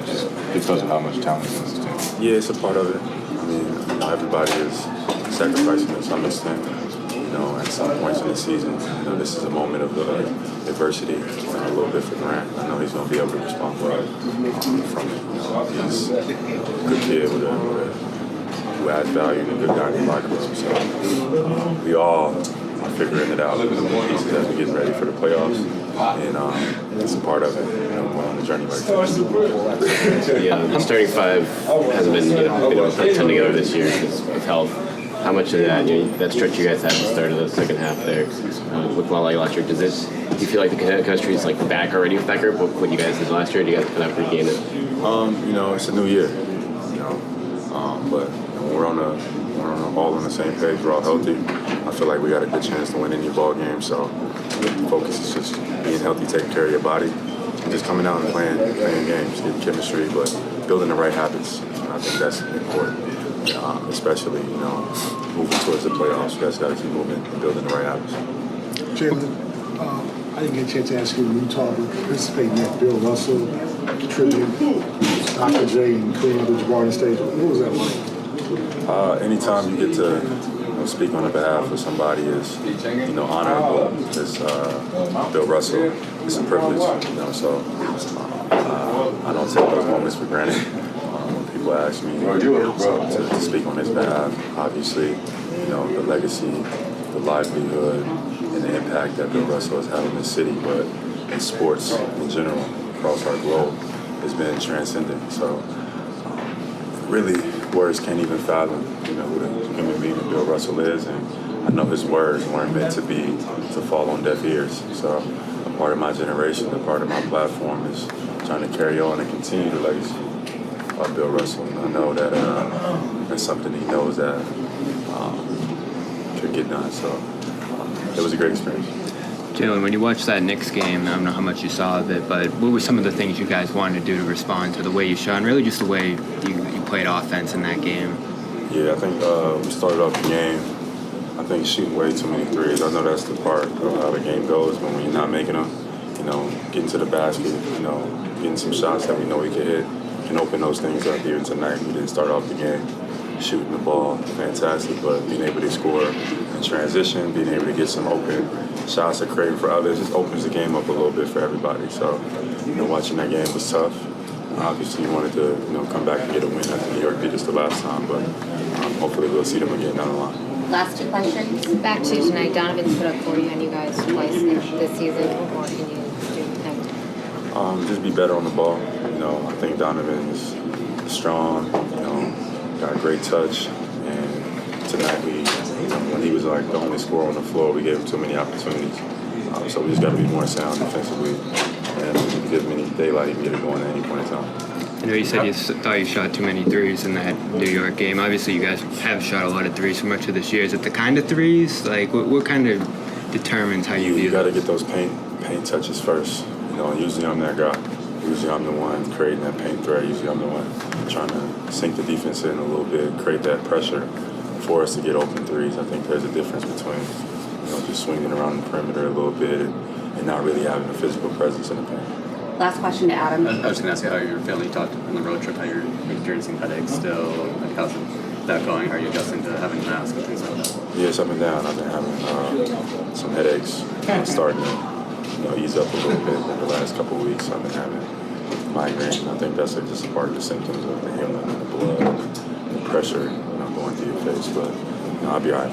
just because of how much talent is in this team? Yeah, it's a part of it. I mean, everybody is sacrificing to some extent. At some points in the season, this is a moment of adversity, a little bit for Grant. I know he's going to be able to respond well from it. He's a good kid who adds value and a good guy in the locker room. So we all are figuring it out, pieces as we get ready for the playoffs. And it's a part of it. We're on the journey right now. The starting five hasn't been able to put a ton together this year because of health. How much of that, that stretch you guys had at the start of the second half there looked well like last year? Do you feel like the chemistry is back already with that group? What you guys did last year? Do you guys kind of regain it? It's a new year. But we're all on the same page. We're all healthy. I feel like we got a good chance to win any ball game. So the focus is just being healthy, taking care of your body, and just coming out and playing games, getting chemistry, but building the right habits. I think that's important. Especially, moving towards the playoffs. You guys got to keep moving and building the right habits. Jaylen, I didn't get a chance to ask you when you participating in that Bill Russell tribute, Dr. J and Kareem Abdul-Jabbar stage. What was that like? Anytime you get to speak on the behalf of somebody is, honorable. As Bill Russell, it's a privilege. So I don't take those moments for granted. People ask me to speak on his behalf. Obviously, the legacy, the livelihood, and the impact that Bill Russell has had in this city, but in sports in general, across our globe, has been transcendent. So, really, words can't even fathom, who the human being that Bill Russell is, and I know his words weren't meant to fall on deaf ears. So, a part of my generation, a part of my platform is trying to carry on and continue the legacy of Bill Russell. And I know that that's something he knows that could get done. So it was a great experience. Jaylen, when you watched that Knicks game, I don't know how much you saw of it, but what were some of the things you guys wanted to do to respond to the way you shot and really just the way you played offense in that game? Yeah, I think we started off the game, shooting way too many threes. I know that's the part of how the game goes, but when you're not making them, getting to the basket, getting some shots that we know we can hit, and open those things up. Even tonight, we didn't start off the game shooting the ball fantastic, but being able to score in transition, being able to get some open shots that create for others, just opens the game up a little bit for everybody. So, watching that game was tough. Obviously, we wanted to, come back and get a win after New York beat us the last time, but hopefully we'll see them again down the line. Last two questions. Back to tonight, Donovan's put up 40 on you guys twice this season. What more can you do with him? Just be better on the ball. I think Donovan is strong, got a great touch, and tonight when he was the only scorer on the floor, we gave him too many opportunities. So we just got to be more sound defensively, and if we give him any daylight, he can get it going at any point in time. I know you said you thought you shot too many threes in that New York game. Obviously, you guys have shot a lot of threes for much of this year. Is it the kind of threes? What kind of determines how you view? You got to get those paint touches first. Usually I'm that guy. Usually I'm the one creating that paint threat. Usually I'm the one trying to sink the defense in a little bit, create that pressure for us to get open threes. I think there's a difference between just swinging around the perimeter a little bit and not really having a physical presence in the paint. Last question to Adam. I was going to ask you how you're feeling. You talked on the road trip how you're experiencing headaches still. How's that going? Are you adjusting to having a mask and things like that? Yeah, it's up and down. I've been having some headaches. Starting to ease up a little bit in the last couple of weeks. I've been having migraine. I think that's just a part of the symptoms of the healing and the blood and the pressure going through your face. But I'll be all right.